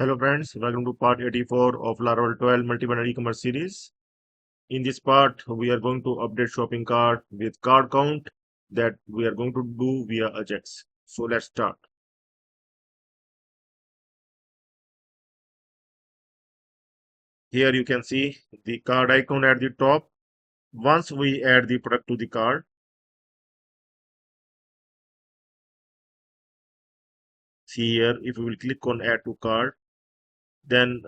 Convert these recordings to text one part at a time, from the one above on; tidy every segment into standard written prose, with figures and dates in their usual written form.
Hello friends, welcome to part 84 of Laravel 12 multi-banner e-commerce series. In this part, we are going to update shopping cart with card count that we are going to do via Ajax. So let's start. Here you can see the card icon at the top. Once we add the product to the card, see here, if we will click on add to card, then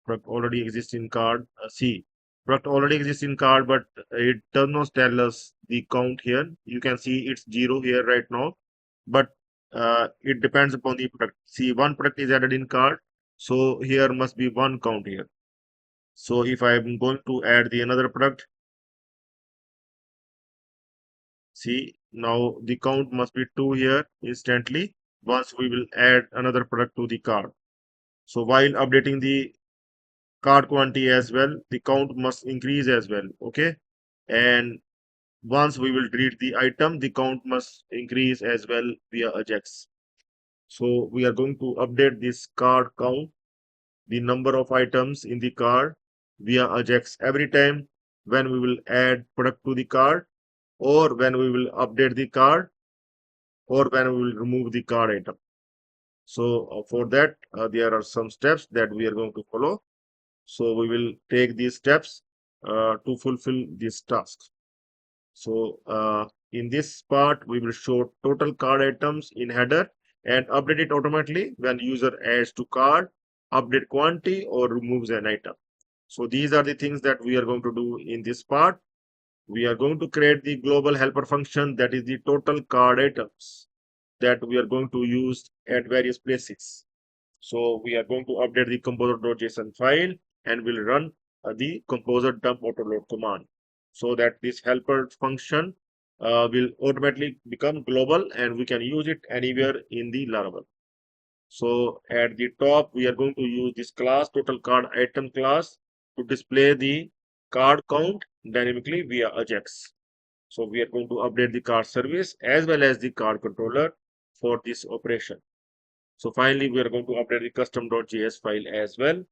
product already exists in card. See, product already exists in card, but it does not tell us the count here. You can see it's 0 here right now, but it depends upon the product. See, one product is added in card, so here must be one count here. So if I'm going to add the another product, see, now the count must be 2 here instantly once we will add another product to the card. So while updating the card quantity as well, the count must increase as well. Okay, and once we will delete the item, the count must increase as well via Ajax. So we are going to update this card count, the number of items in the card via Ajax every time when we will add product to the card, or when we will update the card, or when we will remove the card item. So for that, there are some steps that we are going to follow. So we will take these steps to fulfill this task. So in this part, we will show total card items in header and update it automatically when user adds to card, update quantity or removes an item. So these are the things that we are going to do in this part. We are going to create the global helper function, that is the total card items that we are going to use at various places. So we are going to update the composer.json file and will run the composer dump-autoload command, so that this helper function will automatically become global and we can use it anywhere in the Laravel. So at the top, we are going to use this class, total card item class, to display the card count dynamically via Ajax. So we are going to update the card service as well as the card controller for this operation. So finally, we are going to update the custom.js file as well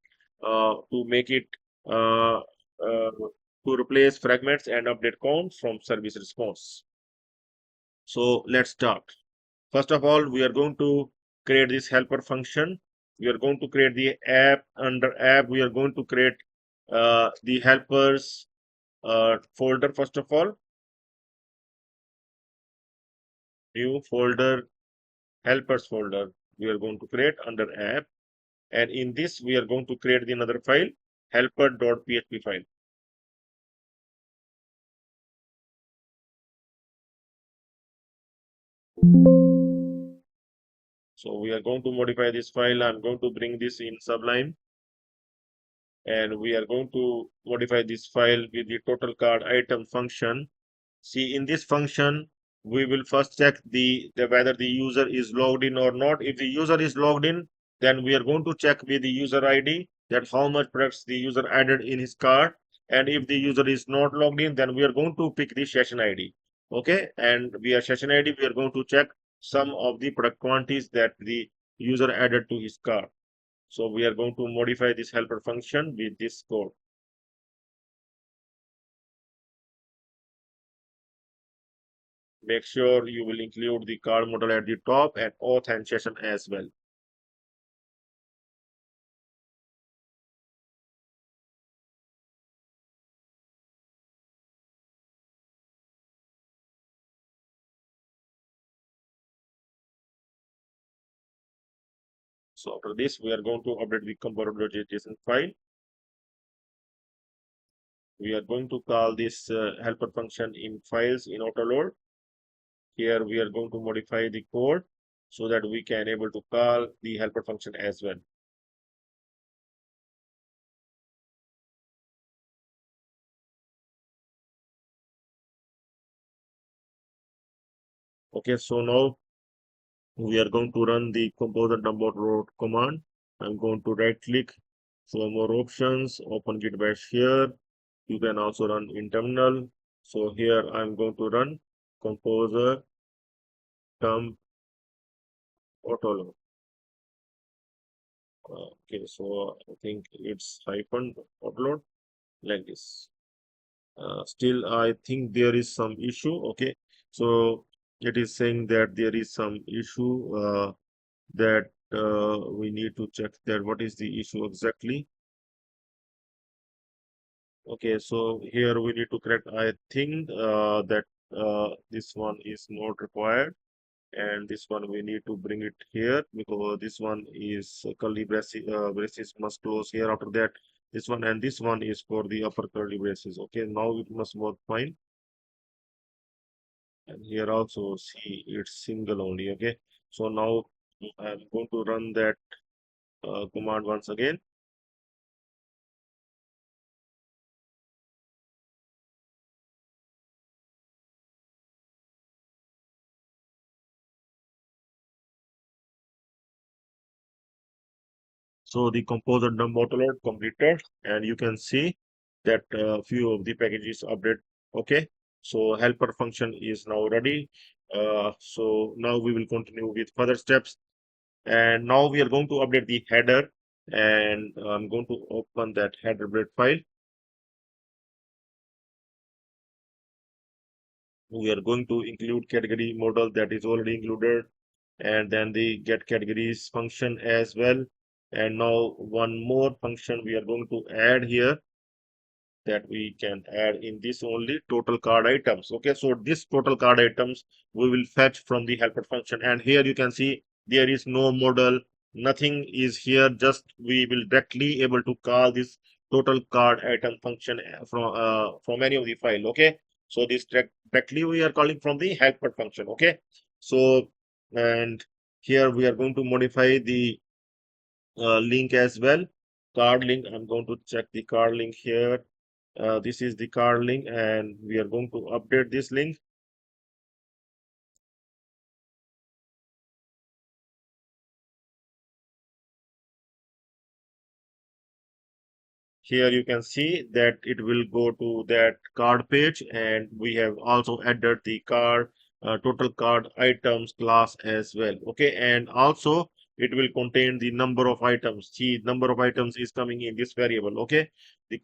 to make it uh, to replace fragments and update count from service response. So let's start. First of all, we are going to create this helper function. We are going to create the app. Under app, we are going to create the helpers folder. First of all, new folder, helpers folder. We are going to create under app. And in this, we are going to create the another file, helper.php file. So we are going to modify this file. I'm going to bring this in Sublime. And we are going to modify this file with the total card item function. See, in this function, we will first check whether the user is logged in or not. If the user is logged in, then we are going to check with the user ID that how much products the user added in his cart. And if the user is not logged in, then we are going to pick the session ID. Okay, and via session ID, we are going to check some of the product quantities that the user added to his cart. So we are going to modify this helper function with this code. Make sure you will include the card model at the top and auth and session as well. So after this, we are going to update the composer.json file. We are going to call this helper function in files in autoload. Here we are going to modify the code so that we can able to call the helper function as well. Okay, so now we are going to run the composer dump-autoload command. I'm going to right click, show more options, open git bash here. You can also run in terminal. So here I'm going to run composer dump autoload. Okay, so I think it's hyphen upload like this. Still, I think there is some issue. Okay, so it is saying that there is some issue that we need to check that what is the issue exactly. Okay, so here we need to correct. I think that this one is not required, and this one we need to bring it here because this one is curly braces must close here. After that, this one and this one is for the upper curly braces. Okay, now it must work fine. And here also see it's single only. Okay, so now I'm going to run that command once again. So the composer dump-autoload completed, and you can see that few of the packages update. Okay, so helper function is now ready. So now we will continue with further steps, and now we are going to update the header, and I'm going to open that header blade file. We are going to include category model that is already included, and then the get categories function as well. And now one more function we are going to add here that we can add in this only total card items. Okay, so this total card items we will fetch from the helper function, and here you can see there is no model, nothing is here, just we will directly able to call this total card item function from any of the file. Okay, so this directly we are calling from the helper function. Okay, so and here we are going to modify the link as well, card link. I'm going to check the card link here. This is the card link, and we are going to update this link. Here you can see that it will go to that card page, and we have also added the card total card items class as well. Okay, and also it will contain the number of items. See, number of items is coming in this variable. Okay, the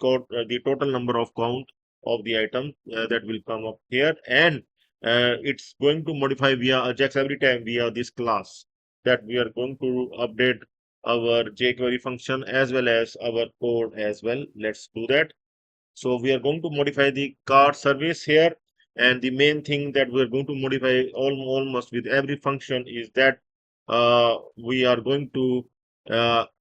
total number of count of the item that will come up here, and it's going to modify via Ajax every time via this class that we are going to update our jQuery function as well as our code as well. Let's do that. So we are going to modify the cart service here. And the main thing that we're going to modify almost with every function is that we are going to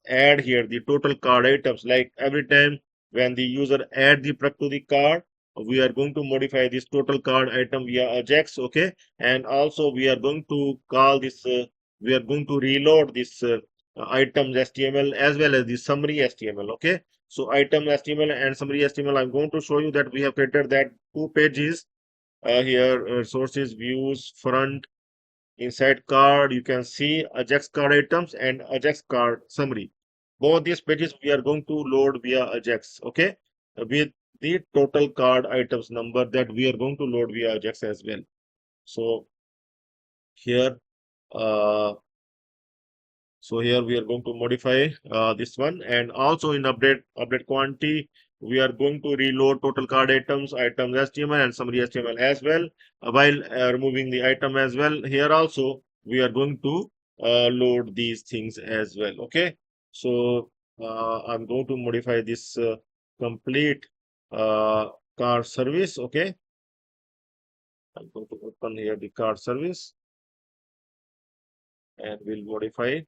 add here the total card items. Like every time when the user add the product to the card, we are going to modify this total card item via Ajax. Okay. And also we are going to call this, we are going to reload this items HTML as well as the summary HTML. Okay, so item HTML and summary HTML, I'm going to show you that we have created that two pages here, sources, views, front, inside card. You can see Ajax card items and Ajax card summary. Both these pages we are going to load via Ajax. Okay, with the total card items number that we are going to load via Ajax as well. So here, uh, so here we are going to modify this one, and also in update quantity, we are going to reload total card items HTML and summary HTML as well, while removing the item as well. Here also we are going to load these things as well. Okay, so I'm going to modify this complete uh, card service. Okay, I'm going to open here the card service, and we'll modify it.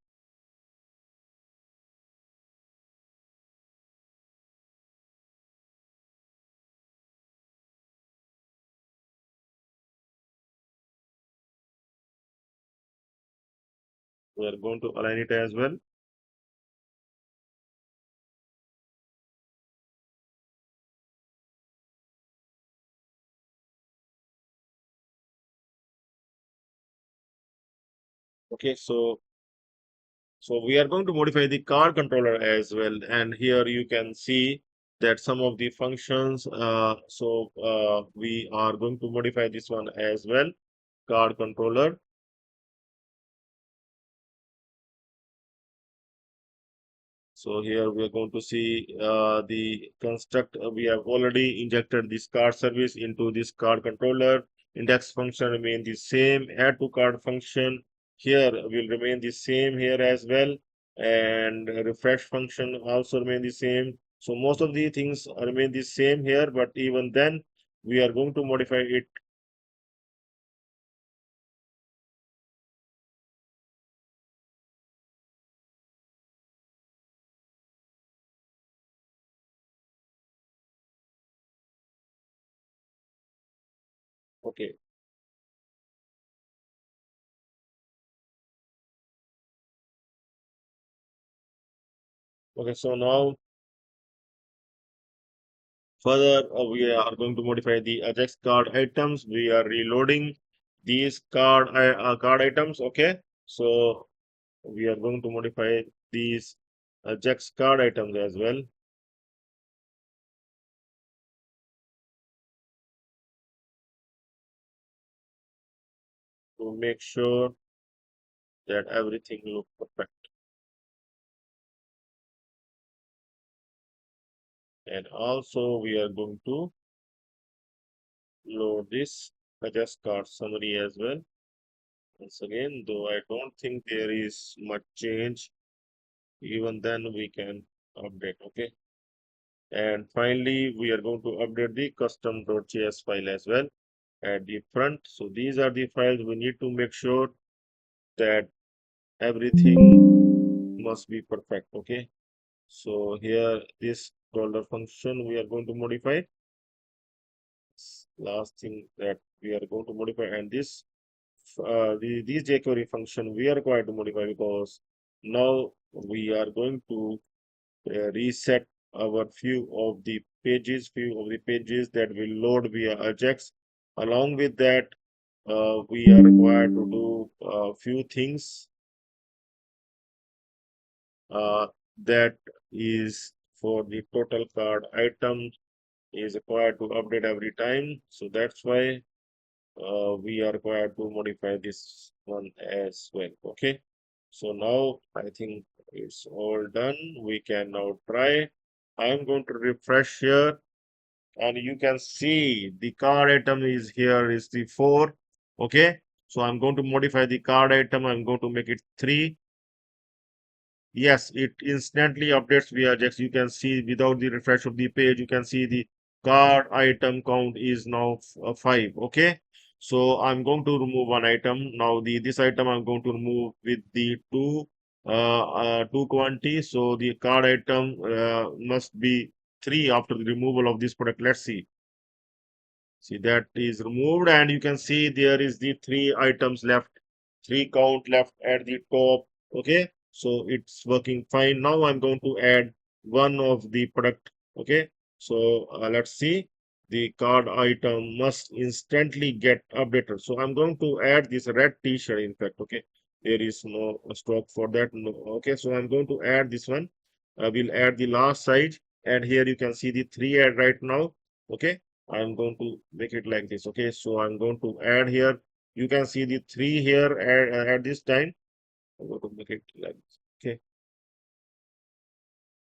We are going to align it as well. Okay, so we are going to modify the car controller as well, and here you can see that some of the functions. We are going to modify this one as well, car controller. So here we are going to see the construct. We have already injected this card service into this card controller. Index function remain the same. Add to card function here will remain the same here as well. And refresh function also remain the same. So most of the things remain the same here, but even then we are going to modify it. Okay. Okay. So now further, we are going to modify the Ajax card items. We are reloading these card items. Okay, so we are going to modify these Ajax card items as well to make sure that everything looks perfect. And also, we are going to load this Ajax card summary as well. Once again, though I don't think there is much change, even then we can update. Okay. And finally, we are going to update the custom.js file as well at the front. So these are the files we need to make sure that everything must be perfect. Okay. So here, this dollar function we are going to modify. Last thing that we are going to modify, and this jQuery function we are required to modify because now we are going to reset our few of the pages that will load via Ajax. Along with that, we are required to do a few things uh, that is for the total card item is required to update every time. So that's why we are required to modify this one as well. Okay. So now I think it's all done. We can now try. I'm going to refresh here and you can see the card item is here is the 4. Okay. So I'm going to modify the card item. I'm going to make it 3. Yes, it instantly updates via Ajax. You can see without the refresh of the page, you can see the card item count is now 5. Okay. So I'm going to remove one item. Now this item I'm going to remove with the two quantity. So the card item must be 3 after the removal of this product. Let's see. See that is removed and you can see there is the 3 items left, 3 count left at the top. Okay, so it's working fine. Now I'm going to add one of the product. Okay, so let's see. The card item must instantly get updated. So I'm going to add this red t-shirt. In fact, okay, there is no stock for that. No. Okay, so I'm going to add this one. I will add the last size and here you can see the 3 add right now. Okay, I'm going to make it like this. Okay, so I'm going to add here. You can see the 3 here at this time. I'm going to make it like this. Okay,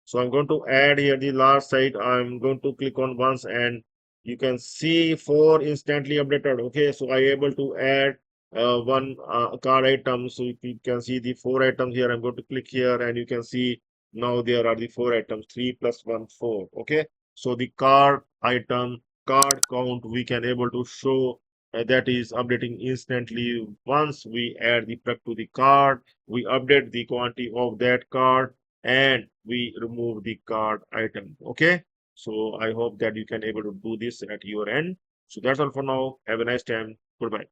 so I'm going to add here the last side. I'm going to click on once and you can see 4 instantly updated. Okay, so I able to add one card item. So you can see the 4 items here. I'm going to click here and you can see now there are the 4 items, 3 plus 1, 4. Okay, so the card item, card count, we can able to show that is updating instantly. Once we add the product to the card, we update the quantity of that card and we remove the card item. Okay, so I hope that you can able to do this at your end. So that's all for now. Have a nice time. Goodbye.